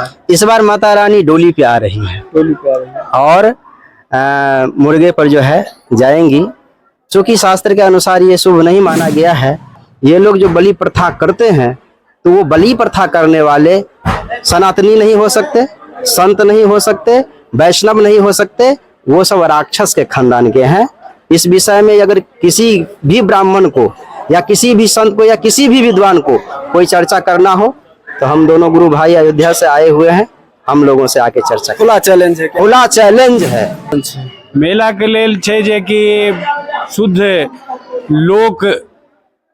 है? इस बार माता रानी डोली पे आ रही है, डोली पे आ रही है और मुर्गे पर जो है जाएंगी। चूंकि शास्त्र के अनुसार ये शुभ नहीं माना गया है। ये लोग जो बलि प्रथा करते हैं, तो वो बलि प्रथा करने वाले सनातनी नहीं हो सकते, संत नहीं हो सकते, वैष्णव नहीं हो सकते, वो सब राक्षस के खानदान के हैं। इस विषय में अगर किसी भी ब्राह्मण को या किसी भी संत को या किसी भी विद्वान को कोई चर्चा करना हो, तो हम दोनों गुरु भाई अयोध्या से आए हुए हैं, हम लोगों से आके चर्चा। खुला चैलेंज है, खुला चैलेंज है। मेला के लेल छै जे कि शुद्ध लोक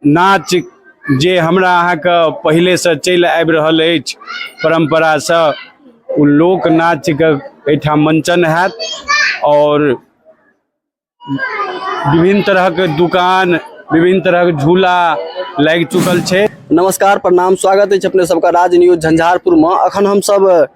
नाच जे हमरा अहाँके पहिले से चलि आबि रहल अछि परंपरा से, ओ लोक नाच के एठाम मंचन हैत और विभिन्न तरह के दुकान, विभिन्न तरह के झूला लागि चुकल छै। नमस्कार, प्रणाम, स्वागत है अपने सबका राज न्यूज झंझारपुर में। अखन हम सब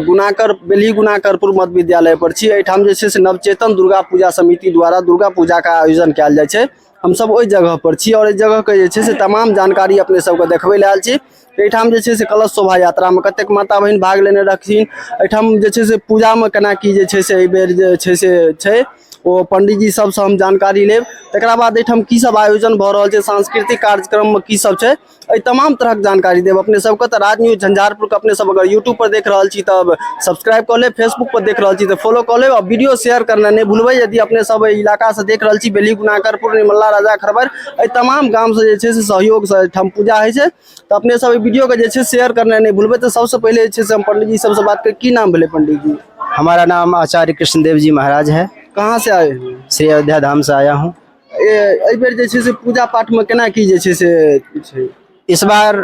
गुनाकर बेली गुनाकरपुर मध्य विद्यालय पर छी। एठाम जे छै से नवचेतन दुर्गा पूजा समिति द्वारा दुर्गा पूजा का आयोजन कयल जाइ छै। हम सब ओहि जगह पर छी और इस जगह के जे छै से तमाम जानकारी अपने सबके देखबै लेल आयल छी। एठाम जे छै से कलश शोभा यात्रा में कतेक माता बहिन भाग लेने रहथिन। एठाम जे छै से पूजा में केना की जे छै से एहि बेर जे छै से छै ओ पंडित जी सबसे हम जानकारी लेब। तकरा बाद एठाम की सब आयोजन भ रहल छै, सांस्कृतिक कार्यक्रम में की सब छै, एहि तमाम तरह के जानकारी देब अपने सबके। तो राज न्यूज झंझारपुर के अपने सब अगर यूट्यूब पर देख रहल छी तब सब्सक्राइब कर ले, फेसबुक पर देख रहल छी तो फॉलो कर ले और वीडियो शेयर करना नहीं भूलबै। यदि अपने सब इलाका से देख रहल छी, बेली गुनाकरपुर, निमल्ला, राजा खरबर, एहि तमाम गाम से जे छै से सहयोग से एठाम पूजा होइ छै। तो अपने सब वीडियो के जे छै शेयर करना नहीं भूलबै। तो सबसे पहले जे छै से हम पंडित जी सबसे बात कर, की नाम भेले पंडित जी? हमारा नाम आचार्य कृष्णदेव जी महाराज है। कहाँ से आए हैं? श्री अयोध्या धाम से आया हूँ। एहि बेर जे छै से पूजा पाठ में केना की जे छै से छै? इस बार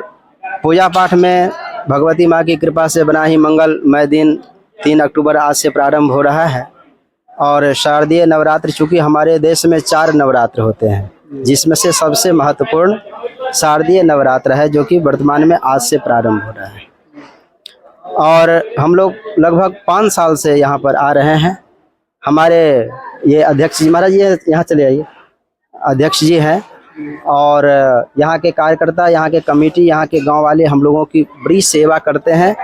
पूजा पाठ में भगवती माँ की कृपा से बना ही मंगलमय दिन 3 अक्टूबर आज से प्रारंभ हो रहा है। और शारदीय नवरात्र, चूँकि हमारे देश में 4 नवरात्र होते हैं, जिसमें से सबसे महत्वपूर्ण शारदीय नवरात्र है, जो कि वर्तमान में आज से प्रारंभ हो रहा है। और हम लोग लगभग 5 साल से यहाँ पर आ रहे हैं। हमारे ये अध्यक्ष जी, महाराज ये यहाँ चले आइए, अध्यक्ष जी हैं, और यहाँ के कार्यकर्ता, यहाँ के कमेटी, यहाँ के गांव वाले हम लोगों की बड़ी सेवा करते हैं।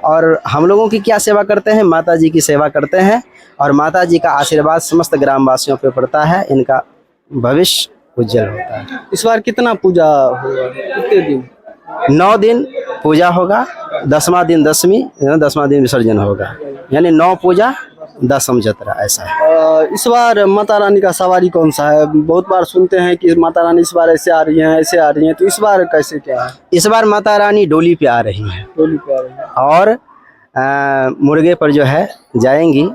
और हम लोगों की क्या सेवा करते हैं? माता जी की सेवा करते हैं, और माता जी का आशीर्वाद समस्त ग्रामवासियों पे पड़ता है। इनका भविष्य उज्जवल होता है। इस बार कितना पूजा होगा, कितने दिन? 9 दिन पूजा होगा, 10वां दिन दशमी, 10वां दिन विसर्जन होगा, यानी 9 पूजा 10वीं जतरा, ऐसा है। इस बार माता रानी का सवारी कौन सा है? बहुत बार सुनते हैं कि माता रानी इस बार ऐसे आ रही हैं, ऐसे आ रही हैं, तो इस बार कैसे क्या है? इस बार माता रानी डोली पे आ रही है, डोली पे आ रही है और मुर्गे पर जो है जाएंगी।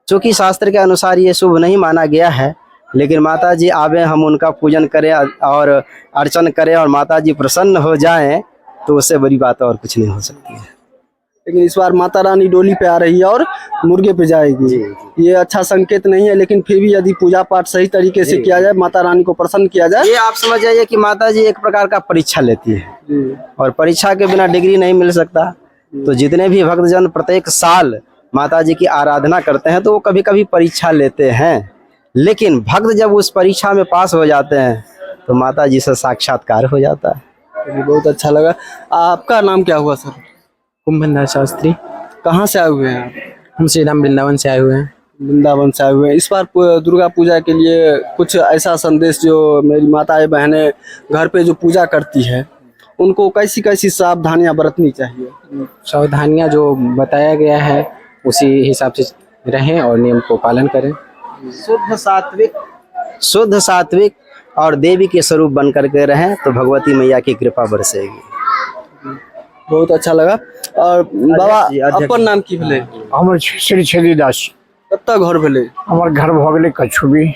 चूँकि शास्त्र के अनुसार ये शुभ नहीं माना गया है, लेकिन माता जी आवे, हम उनका पूजन करें और अर्चन करें और माता जी प्रसन्न हो जाएं, तो उससे बड़ी बात और कुछ नहीं हो सकती है। लेकिन इस बार माता रानी डोली पे आ रही है और मुर्गे पे जाएगी। ये अच्छा संकेत नहीं है, लेकिन फिर भी यदि पूजा पाठ सही तरीके से किया जाए, माता रानी को प्रसन्न किया जाए, ये आप समझ जाइए कि माता जी एक प्रकार का परीक्षा लेती है, और परीक्षा के बिना डिग्री नहीं मिल सकता। तो जितने भी भक्तजन प्रत्येक साल माता जी की आराधना करते हैं, तो वो कभी कभी परीक्षा लेते हैं, लेकिन भक्त जब उस परीक्षा में पास हो जाते हैं, तो माता जी से साक्षात्कार हो जाता है। बहुत अच्छा लगा। आपका नाम क्या हुआ सर? कुंभनदार शास्त्री। कहाँ से आए हुए हैं आप? हम श्री राम वृंदावन से आए हुए हैं। वृंदावन से आए हुए हैं। इस बार दुर्गा पूजा के लिए कुछ ऐसा संदेश, जो मेरी माताएं बहनें घर पे जो पूजा करती है, उनको कैसी कैसी सावधानियां बरतनी चाहिए? सावधानियां जो बताया गया है उसी हिसाब से रहें और नियम को पालन करें। शुद्ध सात्विक और देवी के स्वरूप बन करके रहें, तो भगवती मैया की कृपा बरसेगी। बहुत अच्छा लगा। और बाबा अपन नाम की भेले? हमर श्री छेदीदास। कत्ता घर भेले? हमर घर भ गेलै कछुबी,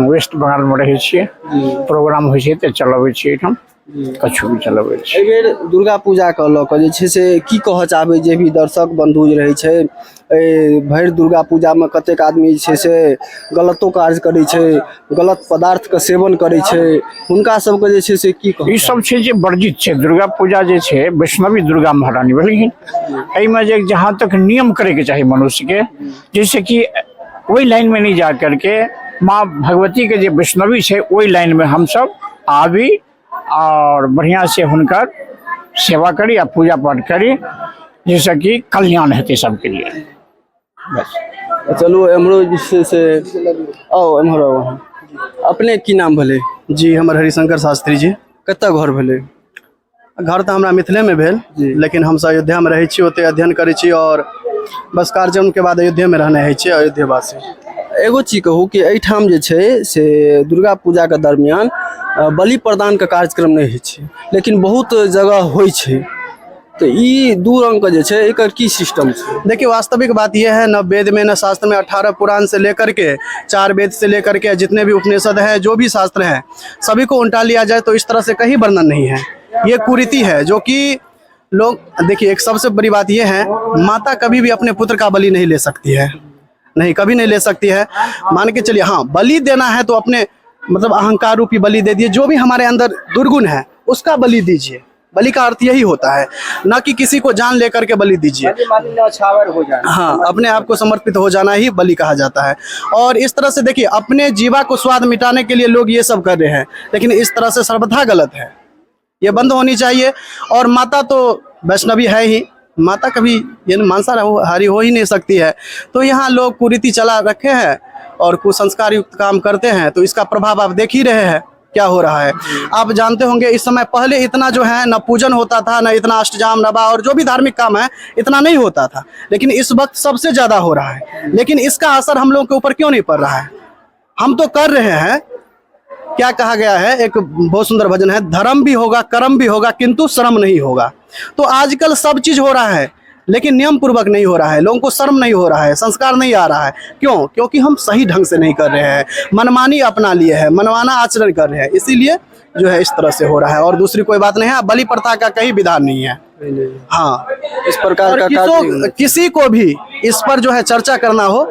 वेस्ट बंगाल में रहे छियै। प्रोग्राम होइ छै त चलबै छियै एठाम, कछुबी चलबै छै। एहि बेर दुर्गा पूजा के लऽ कऽ जे छै से की कहऽ चाहबै, जे भी दर्शक बंधु जे रहै छै, भरि दुर्गा पूजा में कतेक आदमी जे छै से गलतो कार्य करै छै, गलत पदार्थ के सेवन करै छै, हुनका सबके जे छै से की कहब? ई सब छै जे वर्जित छै। दुर्गा पूजा जे छै वैष्णवी दुर्गा महारानी भेलिन। एहिमे जे जहाँ तक नियम करे के चाही मनुष्य के, जैसे कि ओहि लाइन में नहीं जा करके माँ भगवती के जे वैष्णवी छै ओहि लाइन में हम सब आबी और बढ़िया से हुनकर सेवा करी आ पूजा पाठ करी। जैसा कि कल्याण हेतु सबके लिए। बस चलू एम्हरो जे छै से आओ एम्हर आओ अहाँ। अपने की नाम भेलै? जी हमर हरिशंकर शास्त्री जी। कतऽ घर भेलै? घर तऽ हमरा मिथिलेमे भेल, लेकिन हमसब अयोध्यामे रहै छी, ओतय अध्ययन करै छी और बस कार्यक्रमके बाद अयोध्येमे रहनाइ होइ छै, अयोध्येवासी। एगो चीज कहू कि एहिठाम जे छै से दुर्गा पूजाके दरमियान बलि प्रदानके कार्यक्रम नहीं होइ छै, लेकिन बहुत जगह होइ छै। तो ई दू रंग के जे छै एकर की सिस्टम छै? देखिए वास्तविक बात यह है, न वेद में न शास्त्र में 18 पुराण से लेकर के 4 वेद से लेकर के जितने भी उपनिषद है, जो भी शास्त्र है, सभी को उल्टा लिया जाए तो इस तरह से कहीं वर्णन नहीं है। ये कुरीति है जो कि लोग, देखिए एक सबसे बड़ी बात यह है, माता कभी भी अपने पुत्र का बलि नहीं ले सकती है, नहीं कभी नहीं ले सकती है। मान के चलिए हाँ, बलि देना है तो अपने मतलब अहंकार रूपी बलि दे दिए, जो भी हमारे अंदर दुर्गुण है उसका बलि दीजिए। बलि का अर्थ यही होता है, ना कि किसी को जान लेकर के बलि दीजिए। हाँ, अपने आप को समर्पित हो जाना ही बलि कहा जाता है। और इस तरह से देखिए अपने जीवा को स्वाद मिटाने के लिए लोग ये सब कर रहे हैं, लेकिन इस तरह से सर्वथा गलत है, ये बंद होनी चाहिए। और माता तो वैष्णवी है ही, माता कभी ये मांसाहारी हो ही नहीं सकती है। तो यहाँ लोग कुरीति चला रखे हैं और कुसंस्कार युक्त काम करते हैं, तो इसका प्रभाव आप देख ही रहे हैं क्या हो रहा है। आप जानते होंगे इस समय पहले इतना जो है न पूजन होता था, न इतना अष्टजाम नवा और जो भी धार्मिक काम है इतना नहीं होता था, लेकिन इस वक्त सबसे ज्यादा हो रहा है। लेकिन इसका असर हम लोगों के ऊपर क्यों नहीं पड़ रहा है? हम तो कर रहे हैं। क्या कहा गया है, एक बहुत सुंदर भजन है, धर्म भी होगा कर्म भी होगा किंतु श्रम नहीं होगा। तो आजकल सब चीज हो रहा है, लेकिन नियम पूर्वक नहीं हो रहा है, लोगों को शर्म नहीं हो रहा है, संस्कार नहीं आ रहा है। क्यों? क्योंकि हम सही ढंग से नहीं कर रहे हैं, मनमानी अपना लिए है, मनमाना आचरण कर रहे हैं, इसीलिए जो है इस तरह से हो रहा है। और दूसरी कोई बात नहीं है, बलि प्रथा का कहीं विधान नहीं है। हाँ, इस प्रकार का किसी को भी इस पर जो है चर्चा करना हो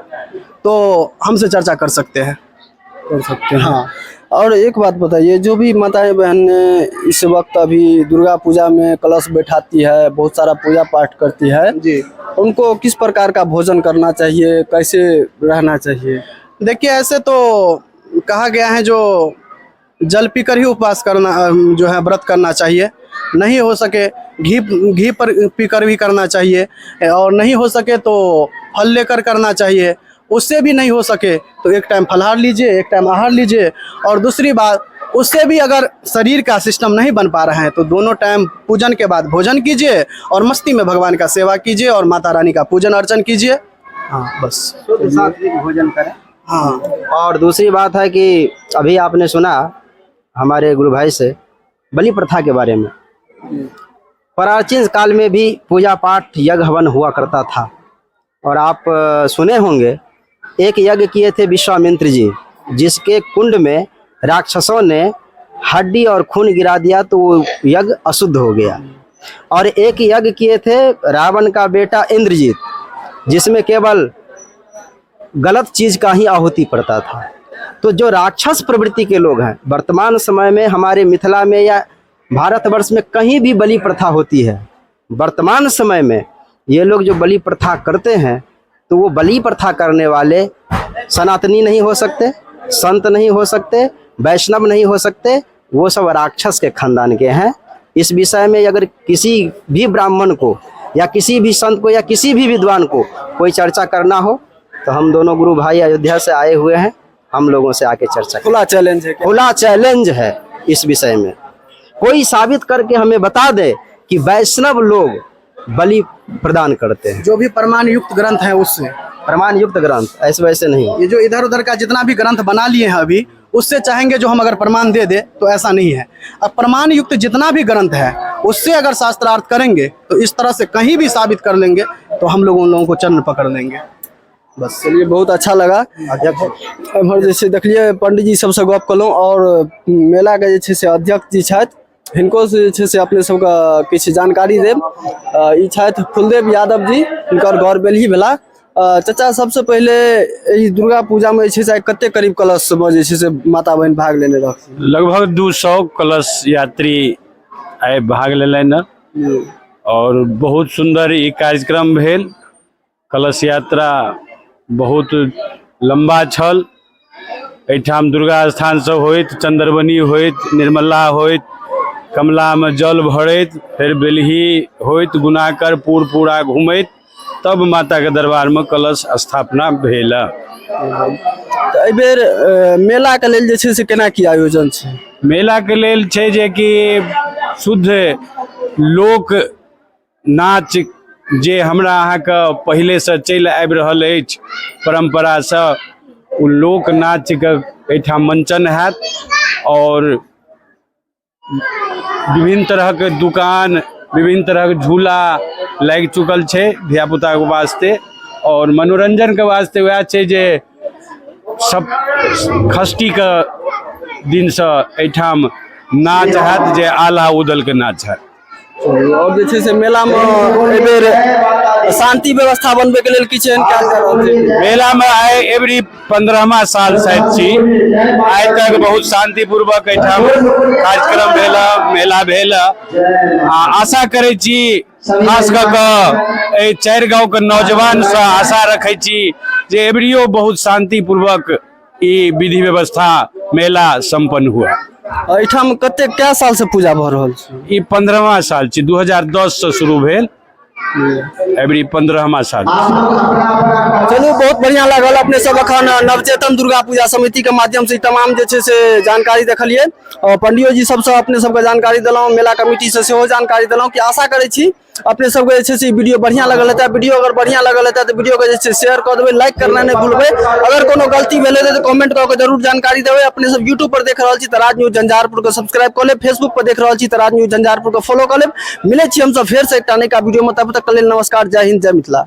तो हमसे चर्चा कर सकते हैं। हाँ। और एक बात बताइए, जो भी माताएं बहनें इस वक्त अभी दुर्गा पूजा में कलश बैठाती है, बहुत सारा पूजा पाठ करती है जी, उनको किस प्रकार का भोजन करना चाहिए, कैसे रहना चाहिए? देखिए ऐसे तो कहा गया है जो जल पीकर ही उपवास करना जो है व्रत करना चाहिए, नहीं हो सके घी पर पीकर भी करना चाहिए, और नहीं हो सके तो फल लेकर करना चाहिए। उससे भी नहीं हो सके तो एक टाइम फलाहार लीजिए, एक टाइम आहार लीजिए। और दूसरी बात, उससे भी अगर शरीर का सिस्टम नहीं बन पा रहा है तो दोनों टाइम पूजन के बाद भोजन कीजिए और मस्ती में भगवान का सेवा कीजिए और माता रानी का पूजन अर्चन कीजिए। हाँ बस, भोजन करें। हाँ। और दूसरी बात है कि अभी आपने सुना हमारे गुरु भाई से बलि प्रथा के बारे में। प्राचीन काल में भी पूजा पाठ यज्ञ हवन हुआ करता था, और आप सुने होंगे एक यज्ञ किए थे विश्वामित्र जी, जिसके कुंड में राक्षसों ने हड्डी और खून गिरा दिया तो वो यज्ञ अशुद्ध हो गया। और एक यज्ञ किए थे रावण का बेटा इंद्रजीत, जिसमें केवल गलत चीज का ही आहुति पड़ता था। तो जो राक्षस प्रवृत्ति के लोग हैं, वर्तमान समय में हमारे मिथिला में या भारतवर्ष में कहीं भी बलि प्रथा होती है, वर्तमान समय में ये लोग जो बलि प्रथा करते हैं, तो वो बलि प्रथा करने वाले सनातनी नहीं हो सकते, संत नहीं हो सकते, वैष्णव नहीं हो सकते, वो सब राक्षस के खानदान के हैं। इस विषय में अगर किसी भी ब्राह्मण को या किसी भी संत को या किसी भी विद्वान को कोई चर्चा करना हो तो हम दोनों गुरु भाई अयोध्या से आए हुए हैं, हम लोगों से आके चर्चा करें। खुला चैलेंज है, खुला चैलेंज है इस विषय में। कोई साबित करके हमें बता दे कि वैष्णव लोग बलि प्रदान करते हैं। जो भी प्रमाण युक्त ग्रंथ है उससे, प्रमाण युक्त ग्रंथ, ऐसे वैसे नहीं। ये जो इधर उधर का जितना भी ग्रंथ बना लिए हैं अभी, उससे चाहेंगे जो हम अगर प्रमाण दे दे तो ऐसा नहीं है। अब प्रमाण युक्त जितना भी ग्रंथ है उससे अगर शास्त्रार्थ करेंगे तो इस तरह से कहीं भी साबित कर लेंगे तो हम लोग उन लोगों को चरण पकड़ लेंगे। बस चलिए, बहुत अच्छा लगा। एम्हर जैसे देखलिए पंडित जी सबसे गप कलहुँ और मेला के जे छै से अध्यक्ष जी छथि, हिनको से जे छै से अपने सबके किछु जानकारी देब। ई छथि फुलदेव यादव जी, हिनकर घर बेलही भेला। चाचा, सबसे पहले ई दुर्गा पूजा में जे छै से कते करीब कलश में जे छै से माता बहन भाग लेने रहथिन? लगभग 200 कलश यात्री आइ भाग लेलनि हैं और बहुत सुंदर ई कार्यक्रम भेल। कलश यात्रा बहुत लंबा छल। एहिठाम दुर्गा स्थान सब होइत, चंद्रबनी होइत, निर्मला होइत, कमला में जल भरैत फिर बेलही होइत गुनाकर पूरा घूमैत तब माता के दरबार में कलश स्थापना भेल। तऽ एहि बेर मेला के लेल जे छै से केना की आयोजन छै? मेला के लेल छै जे कि शुद्ध लोक नाच जे हमरा अहाँके पहिले से चलि आबि रहल अछि परंपरा से, ओ लोक नाच के एहिठाम मंचन हैत और विभिन्न तरह के दुकान, विभिन्न तरह के झूला लागि चुकल छै धिया पुता के वास्ते। और मनोरंजन के वास्ते वह छै जे सब षष्ठी के दिन से एहिठाम नाच हैत जे आल्हा उदल के नाच हैत। और जे छै से मेला में एहि बेर शांति व्यवस्था बनबे के लेल किछु एहन कयल जा रहल छै? मेला में आइ एवरी 15वां साल शायद छी, आइ तक बहुत शांति पूर्वक एहिठाम कार्यक्रम भेल, मेला भेल। आशा करै छी खास कऽ कऽ एहि 4 गाँव के नौजवान से आशा रखै छी जे एवरियो बहुत शांति पूर्वक ई विधि व्यवस्था मेला संपन्न हुआ। एहिठाम कए साल से पूजा भऽ रहल छै? ई 15वां साल छी, 2010 से शुरू भेल, एवरी 15वां साल। चलू बहुत बढ़िया लागल। अपने सब अखन नवचेतन दुर्गा पूजा समिति के माध्यम से तमाम जे छै से जानकारी देखलिए और पंडियो जी सबसे अपने सबके जानकारी देलहुँ, मेला कमिटी से सेहो जानकारी देलहुँ कि आशा करै छी अपने सबके जे छै से वीडियो बढ़िया लगल हेतै। वीडियो अगर बढ़िया लगल हेतै तो वीडियो के जे छै शेयर कर देबै, लाइक करना नहीं भूलबै। अगर कोनो गलती भेल हेतै तो कमेंट कऽ के जरूर जानकारी देबै। अपने सब यूट्यूब पर देख रहल छी तऽ राज न्यूज झंझारपुर के सब्सक्राइब कर लेब, फेसबुक पर देख रहल छी तऽ राज न्यूज झंझारपुर के फॉलो कर लेब। मिले छी हम सब फेर से एकटा नयका वीडियो में, तब तक के लेल नमस्कार, जय हिंद, जय मिथिला।